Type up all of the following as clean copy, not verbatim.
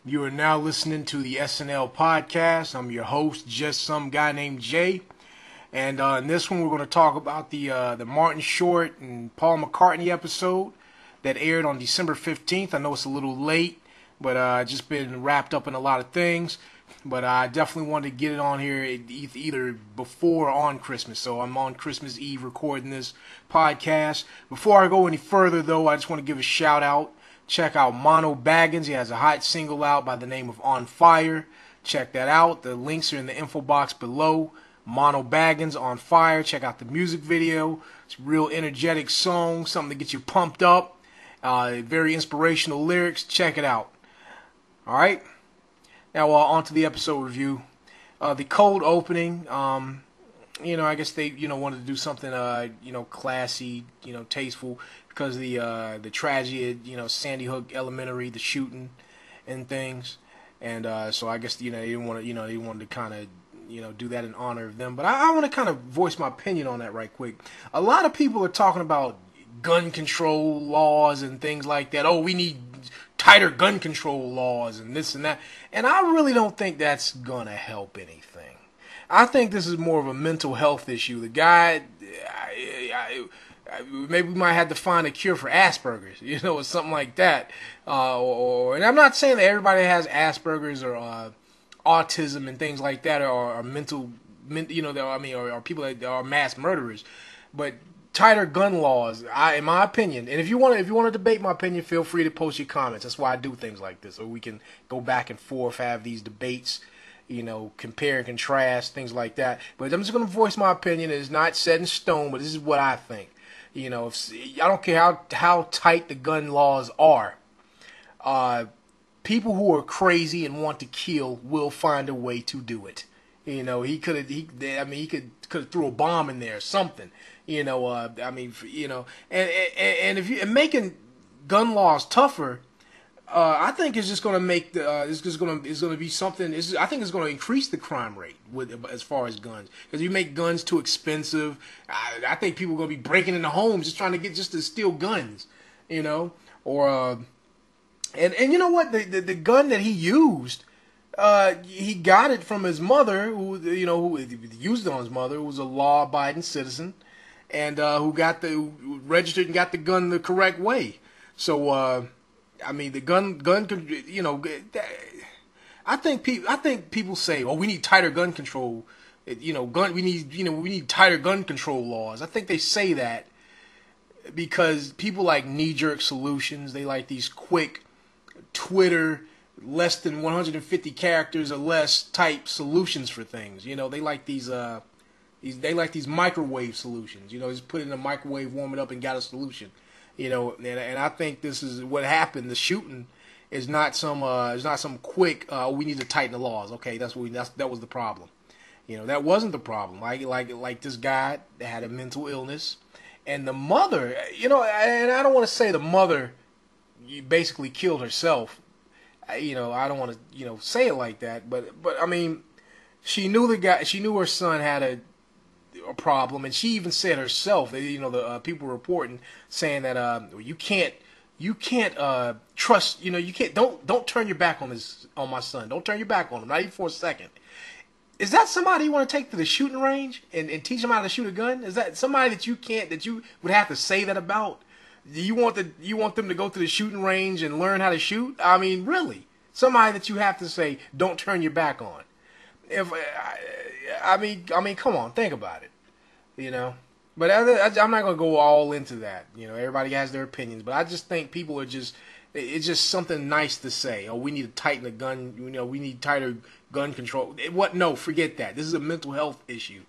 You are now listening to the SNL podcast. I'm your host, just some guy named Jay. And in this one, we're going to talk about the Martin Short and Paul McCartney episode that aired on December 15th. I know it's a little late, but just been wrapped up in a lot of things. But I definitely wanted to get it on here either before or on Christmas. So I'm on Christmas Eve recording this podcast. Before I go any further, though, I just want to give a shout out. Check out Bagends. He has a hot single out by the name of On Fire. Check that out. The links are in the info box below. Bagends, On Fire. Check out the music video. It's a real energetic song, something to get you pumped up. Very inspirational lyrics. Check it out. All right. Now on to the episode review. The cold opening. I guess they wanted to do something classy, tasteful, because the tragedy at Sandy Hook Elementary, the shooting and things, and so I guess they didn't want to they wanted to kind of do that in honor of them. But I want to kind of voice my opinion on that right quick. A lot of people are talking about gun control laws and things like that. Oh, we need tighter gun control laws and this and that, and I really don't think that's gonna help anything. I think this is more of a mental health issue. The guy, maybe we might have to find a cure for Asperger's, or something like that. And I'm not saying that everybody has Asperger's or autism and things like that, or mental, or people that are mass murderers. But tighter gun laws, in my opinion, and if you want to debate my opinion, feel free to post your comments. That's why I do things like this, so we can go back and forth, have these debates. Compare and contrast, things like that. But I'm just going to voice my opinion. It's not set in stone, but this is what I think. I don't care how tight the gun laws are. People who are crazy and want to kill will find a way to do it. He could have threw a bomb in there or something. And if you're making gun laws tougher. I think it's just going to make it's going to be something. I think it's going to increase the crime rate as far as guns, because you make guns too expensive. I think people are going to be breaking into homes just trying to steal guns, or and you know what, the gun that he used, he got it from his mother, who used it on his mother, who was a law-abiding citizen, and who registered and got the gun the correct way. So. The gun, I think people say, "Oh, we need tighter gun control." We need tighter gun control laws. I think they say that because people like knee-jerk solutions. They like these quick Twitter, less than 150 characters or less type solutions for things. They like these microwave solutions. Just put it in a microwave, warm it up, and got a solution. And I think this is what happened. The shooting is not some quick. We need to tighten the laws. Okay, that was the problem. That wasn't the problem. Like this guy that had a mental illness, and the mother. And I don't want to say the mother basically killed herself. I don't want to say it like that, but I mean, she knew the guy. She knew her son had a problem, and she even said herself that the people were reporting saying that you can't trust, you can't, don't turn your back on my son. Don't turn your back on him, not even for a second. Is that somebody you want to take to the shooting range and teach them how to shoot a gun? Is that somebody that you would have to say that about? Do you want them to go to the shooting range and learn how to shoot? I mean, really, somebody that you have to say don't turn your back on? I mean, come on, think about it. But I'm not gonna go all into that. Everybody has their opinions, but I just think people are it's just something nice to say. Oh, we need to tighten the gun. We need tighter gun control. What? No, forget that. This is a mental health issue.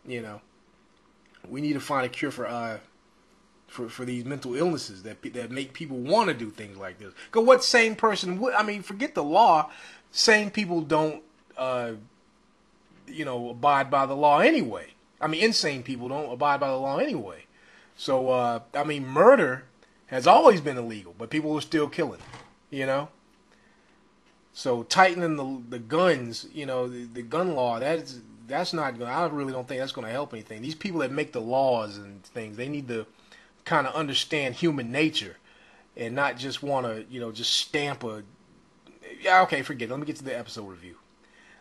We need to find a cure for these mental illnesses that make people want to do things like this. Because what sane person would? I mean, forget the law. Sane people don't. Abide by the law anyway. I mean, insane people don't abide by the law anyway. So, murder has always been illegal, but people are still killing, So tightening the guns, the gun law, that's not going to, I really don't think that's going to help anything. These people that make the laws and things, they need to kind of understand human nature and not just want to, just stamp yeah, okay, forget it. Let me get to the episode review.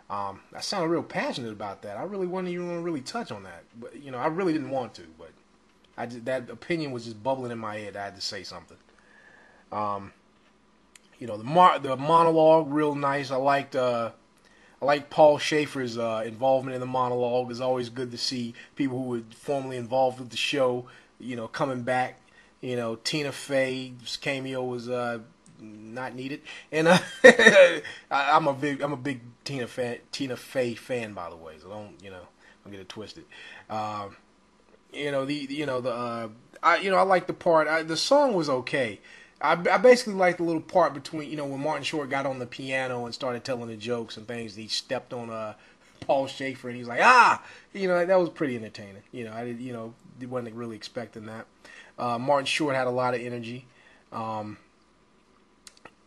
I sounded real passionate about that. I really wasn't even going to really touch on that, but I really didn't want to. But that opinion was just bubbling in my head. I had to say something. The monologue, real nice. I liked Paul Schaefer's involvement in the monologue. It's always good to see people who were formerly involved with the show, coming back. Tina Fey's cameo was not needed, and I'm a big Tina Fey fan, by the way. So don't get it twisted. I like the part. The song was okay. I basically liked the little part between, when Martin Short got on the piano and started telling the jokes and things. He stepped on Paul Schaefer and he's like, that was pretty entertaining. Wasn't really expecting that. Martin Short had a lot of energy,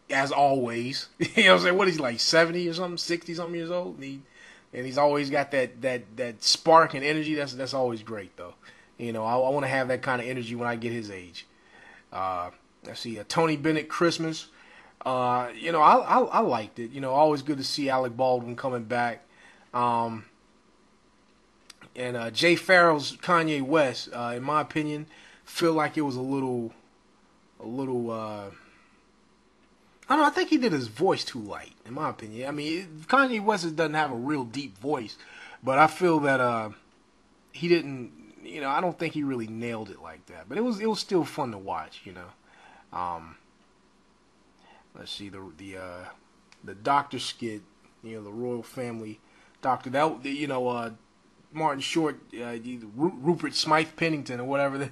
as always. You know what I'm saying? What is he, like 70 or something, 60 something years old? And he's always got that spark and energy. That's always great though. I want to have that kind of energy when I get his age. Let's see, Tony Bennett Christmas. I liked it. Always good to see Alec Baldwin coming back. And Jay Farrell's Kanye West, in my opinion, feel like it was a little. I don't know. I think he did his voice too light, in my opinion. I mean, Kanye West doesn't have a real deep voice, but I feel that he didn't. I don't think he really nailed it like that. But it was still fun to watch. Let's see, the doctor skit, the royal family doctor. That Martin Short, Rupert Smythe Pennington or whatever.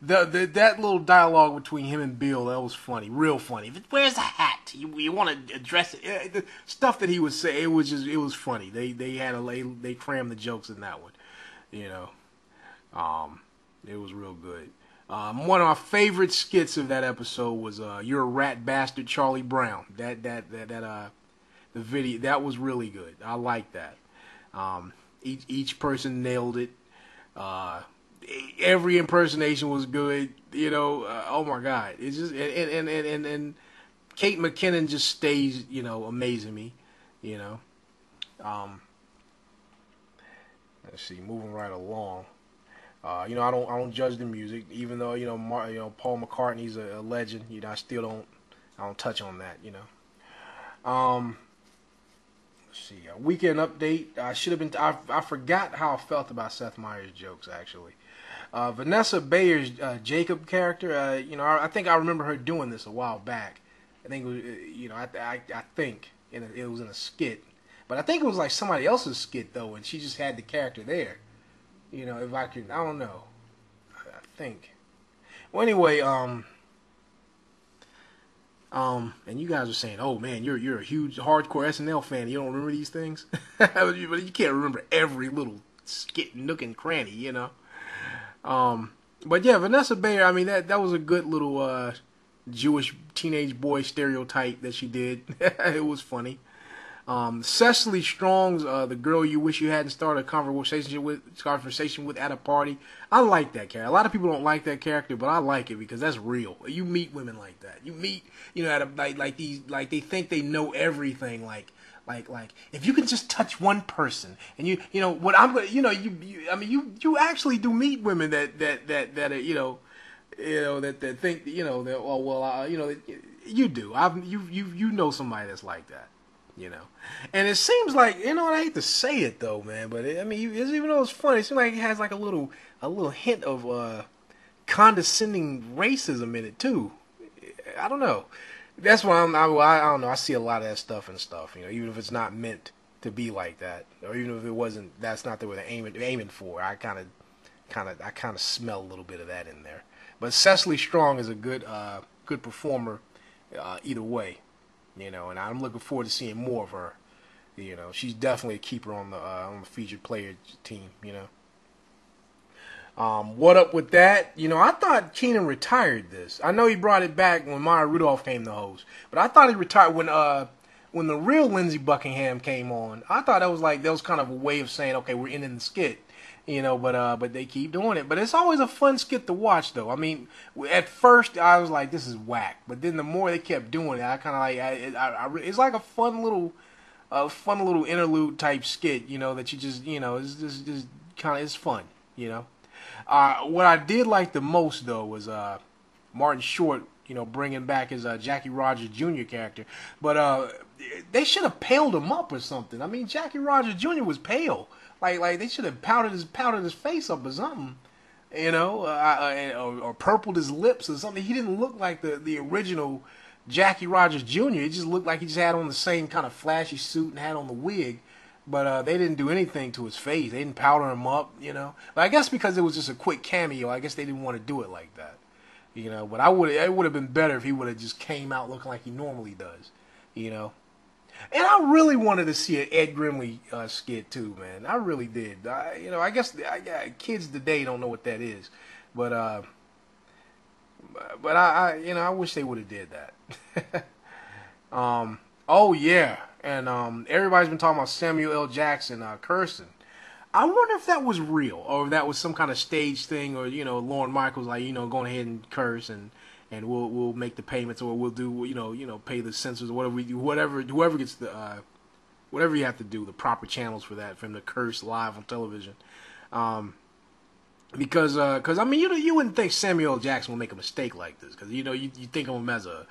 That little dialogue between him and Bill, that was funny, real funny. Where's the hat? You want to address it? The stuff that he would say, it was funny. They crammed the jokes in that one. It was real good. One of my favorite skits of that episode was "You're a Rat Bastard, Charlie Brown." The video that was really good. I like that. Each person nailed it. Every impersonation was good. Oh my God! It's just and Kate McKinnon just stays amazing me. Let's see, moving right along. I don't judge the music, even though Paul McCartney's a legend. I still don't touch on that. Let's see, a weekend update. I forgot how I felt about Seth Meyers' jokes actually. Vanessa Bayer's Jacob character. I think I remember her doing this a while back. I think it was, I think it was in a skit, but I think it was like somebody else's skit though, and she just had the character there. If I could, I don't know. I think. Well, anyway, and you guys are saying, "Oh man, you're a huge hardcore SNL fan. You don't remember these things, but you can't remember every little skit, nook and cranny, But yeah, Vanessa Bayer. I mean, that was a good little Jewish teenage boy stereotype that she did. It was funny. Cecily Strong's the girl you wish you hadn't started a conversation with at a party. I like that character. A lot of people don't like that character, but I like it because that's real. You meet women like that. You meet, at a, like they think they know everything. Like if you can just touch one person, and you actually do meet women that think you do. You know somebody that's like that. And it seems like, I hate to say it though, man, but even though it's funny, it seems like it has like a little hint of condescending racism in it too. I don't know. That's why I don't know. I see a lot of that stuff, even if it's not meant to be like that, or even if it wasn't. That's not what they're aiming for. I kind of smell a little bit of that in there. But Cecily Strong is a good performer, either way. And I'm looking forward to seeing more of her. She's definitely a keeper on the featured player team. What up with that? I thought Kenan retired this. I know he brought it back when Rudolph came to host, but I thought he retired when the real Lindsey Buckingham came on. I thought that was kind of a way of saying, okay, we're ending the skit. But they keep doing it. But it's always a fun skit to watch, though. I mean, at first I was like, this is whack, but then the more they kept doing it, I kind of it's like a fun little interlude type skit, that you just, it's just kind of, it's fun, What I did like the most though was Martin Short, bringing back his Jackie Rogers Jr. character, but they should have paled him up or something. I mean, Jackie Rogers Jr. was pale. Like they should have powdered his face up or something, or purpled his lips or something. He didn't look like the original Jackie Rogers Jr. It just looked like he just had on the same kind of flashy suit and had on the wig, but they didn't do anything to his face. They didn't powder him up, But I guess because it was just a quick cameo, I guess they didn't want to do it like that, But it would have been better if he would have just came out looking like he normally does, And I really wanted to see an Ed Grimley skit too, man. I really did. I guess kids today don't know what that is, but I wish they would have did that. Oh yeah, and everybody's been talking about Samuel L. Jackson cursing. I wonder if that was real or if that was some kind of stage thing, or Lorne Michaels going ahead and curse and we'll make the payments, or we'll do pay the censors or whatever we do, whoever gets the whatever you have to do, the proper channels for that, for him to curse live on television. Because I mean you wouldn't think Samuel L. Jackson would make a mistake like this, because you think of him as a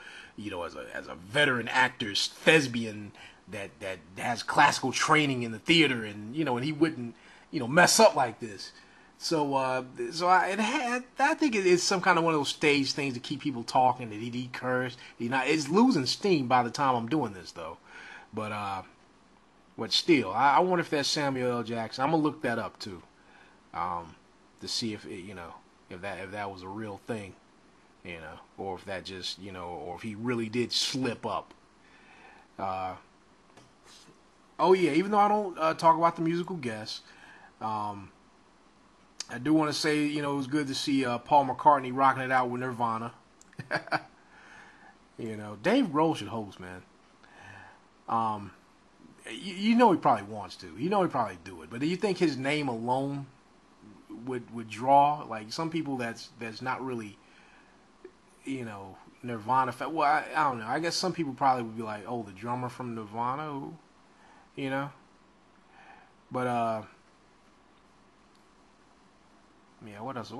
veteran actor, thespian that has classical training in the theater, and and he wouldn't mess up like this. So I think it is some kind of one of those stage things to keep people talking, that he cursed. It's losing steam by the time I'm doing this though, but still, I wonder if that's Samuel L. Jackson. I'm gonna look that up too, to see if if that was a real thing, or if that just or if he really did slip up. Oh yeah, even though I don't talk about the musical guests, I do want to say, it was good to see Paul McCartney rocking it out with Nirvana. Dave Grohl should host, man. He probably wants to. He probably do it. But do you think his name alone would draw? Like, some people that's not really, Nirvana. Well, I don't know. I guess some people probably would be like, oh, the drummer from Nirvana, But, yeah, what else?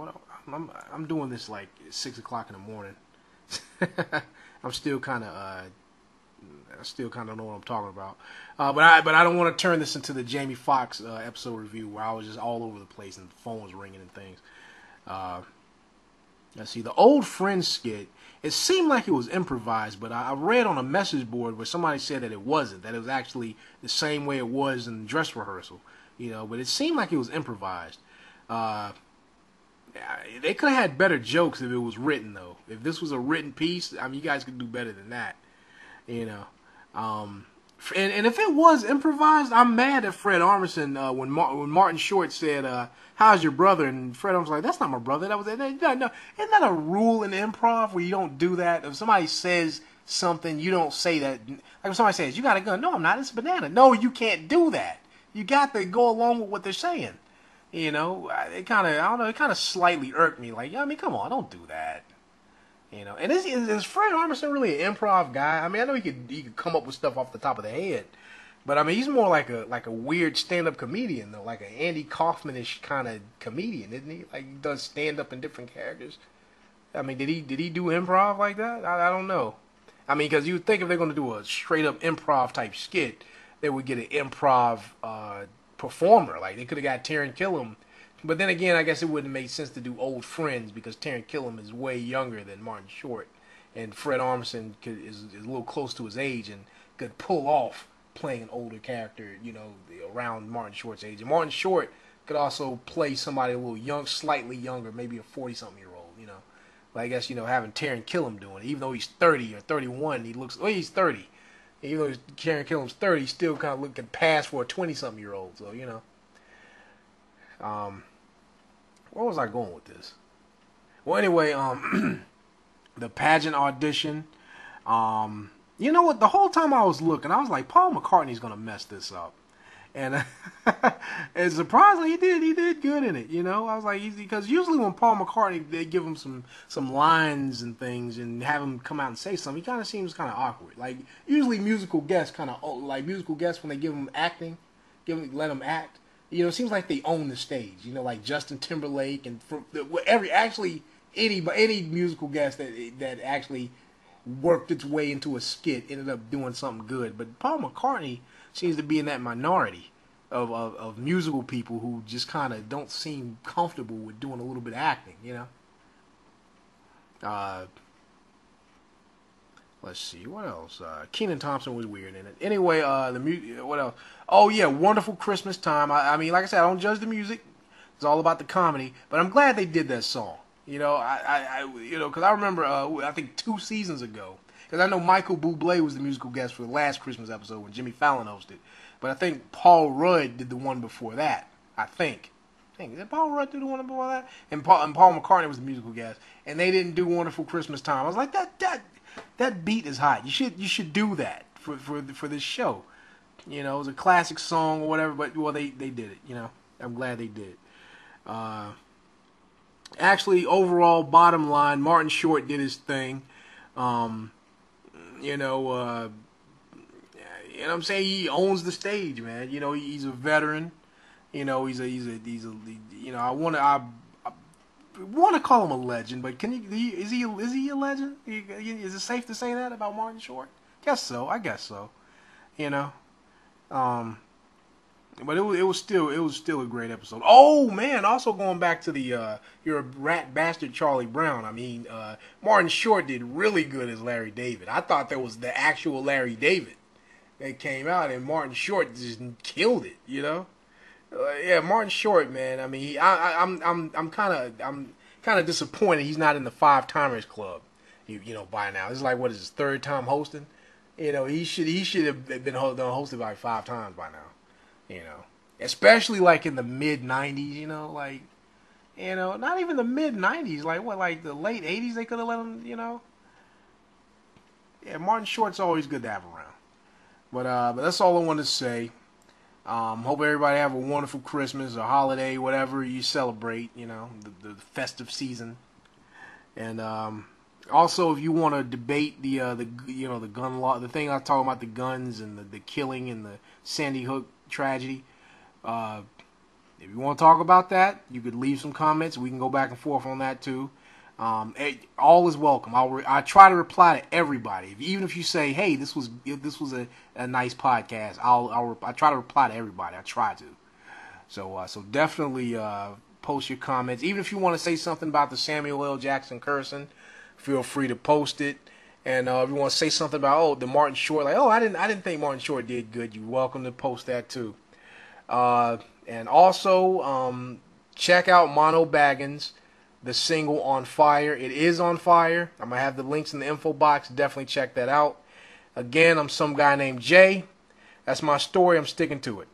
I'm doing this like 6 o'clock in the morning. I'm still kind of, I still kind of know what I'm talking about. But I don't want to turn this into the Jamie Foxx episode review where I was just all over the place and the phone was ringing and things. Let's see, the old Friends skit. It seemed like it was improvised, but I read on a message board where somebody said that it wasn't. That it was actually the same way it was in the dress rehearsal. But it seemed like it was improvised. They could have had better jokes if it was written, though. If this was a written piece, I mean, you guys could do better than that, And if it was improvised, I'm mad at Fred Armisen when Martin Short said, "How's your brother?" And Fred Armisen was like, "That's not my brother. That was no. Isn't that a rule in improv where you don't do that? If somebody says something, you don't say that. Like if somebody says, 'You got a gun?' No, I'm not. It's a banana. No, you can't do that. You got to go along with what they're saying." It kind of, I don't know, it kind of slightly irked me. Like, I mean, come on, don't do that. And is Fred Armisen really an improv guy? I mean, I know he could come up with stuff off the top of the head, but I mean, he's more like a weird stand-up comedian, though, like an Andy Kaufman-ish kind of comedian, isn't he? Like, he does stand-up in different characters. I mean, did he do improv like that? I don't know. I mean, because you would think if they're going to do a straight-up improv type skit, they would get an improv performer. Like, they could have got Taran Killam. But then again, I guess it wouldn't make sense to do Old Friends because Taran Killam is way younger than Martin Short. And Fred Armisen is a little close to his age and could pull off playing an older character, around Martin Short's age. And Martin Short could also play somebody a little slightly younger, maybe a 40-something-year-old, But I guess, having Taran Killam doing it, even though he's 30 or 31, he's 30. Even though Taran Killam's 30, he's still kind of looking past for a 20-something-year-old. So, where was I going with this? Well, anyway, the pageant audition. You know what? The whole time I was looking, I was like, Paul McCartney's going to mess this up. and and surprisingly he did good in it. You know, I was like, because usually when Paul McCartney, they give him some lines and things and have him come out and say something, he kind of seems kind of awkward. Like usually musical guests musical guests when they give them acting, let them act. You know, it seems like they own the stage. You know, like Justin Timberlake and any musical guest that actually worked its way into a skit ended up doing something good. But Paul McCartney seems to be in that minority of musical people who just kind of don't seem comfortable with doing a little bit of acting, you know? Let's see, what else? Kenan Thompson was weird in it. Anyway, what else? Oh, yeah, Wonderful Christmas Time. I mean, like I said, I don't judge the music. It's all about the comedy. But I'm glad they did that song. You know, because I remember, I think 2 seasons ago, because I know Michael Buble was the musical guest for the last Christmas episode when Jimmy Fallon hosted. But I think Paul Rudd did the one before that. I think. Did Paul Rudd do the one before that? And Paul McCartney was the musical guest. And they didn't do Wonderful Christmas Time. I was like, that beat is hot. You should do that for this show. You know, it was a classic song or whatever, but well they did it, you know. I'm glad they did. Actually, overall, bottom line, Martin Short did his thing. You know what I'm saying? He owns the stage, man. You know, he's a veteran. You know, he's a you know, I want to call him a legend, but is he a legend? Is it safe to say that about Martin Short? I guess so. You know, but it was still a great episode. Oh man! Also going back to the you're a rat bastard Charlie Brown. I mean, Martin Short did really good as Larry David. I thought that was the actual Larry David that came out, and Martin Short just killed it. You know, yeah, Martin Short, man. I mean, I'm kind of disappointed he's not in the 5-timers club. You know, by now it's like what is his 3rd time hosting. You know, he should have been hosted by 5 times by now. You know, especially like in the mid 90s, you know, like, you know, not even the mid 90s, like the late 80s they could have let him, you know. Yeah, Martin Short's always good to have around. But that's all I want to say. Hope everybody have a wonderful Christmas or holiday, whatever you celebrate, you know, the festive season. And also, if you want to debate the gun law, the thing I was talking about, the guns and the killing and the Sandy Hook tragedy. If you want to talk about that, you could leave some comments. We can go back and forth on that too. All is welcome. I try to reply to everybody. Even if you say, "Hey, this was a nice podcast," I try to reply to everybody. I try to. So definitely post your comments. Even if you want to say something about the Samuel L. Jackson cursing, feel free to post it. And if you want to say something about the Martin Short, like I didn't think Martin Short did good, you're welcome to post that too. And also check out Mono Baggens, the single On Fire. It is on fire. I'm gonna have the links in the info box. Definitely check that out. Again, I'm some guy named Jay. That's my story. I'm sticking to it.